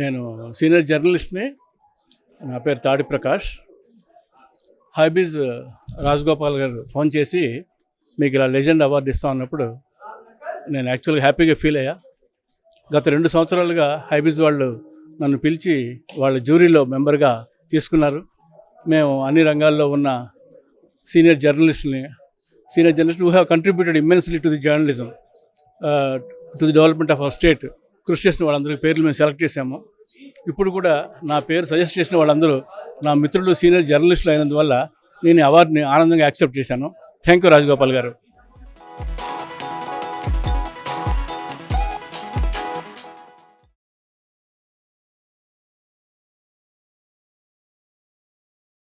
నేను సీనియర్ జర్నలిస్ట్ని. నా పేరు తాడి ప్రకాష్. హైబీజ్ రాజగోపాల్ గారు ఫోన్ చేసి మీకు ఇలా లెజెండ్ అవార్డు ఇస్తా ఉన్నప్పుడు నేను యాక్చువల్గా హ్యాపీగా ఫీల్ అయ్యా. గత 2 సంవత్సరాలుగా హైబీజ్ వాళ్ళు నన్ను పిలిచి వాళ్ళ జ్యూరీలో మెంబర్గా తీసుకున్నారు. మేము అన్ని రంగాల్లో ఉన్న senior journalist who have contributed immensely to the journalism, to the development of our state కృషి చేసిన వాళ్ళందరికీ పేర్లు మేము సెలెక్ట్ చేశాము. ఇప్పుడు కూడా నా పేరు సజెస్ట్ చేసిన వాళ్ళందరూ నా మిత్రులు సీనియర్ జర్నలిస్టులు అయినందువల్ల నేను ఈ అవార్డుని ఆనందంగా యాక్సెప్ట్ చేశాను. థ్యాంక్ యూ రాజగోపాల్ గారు.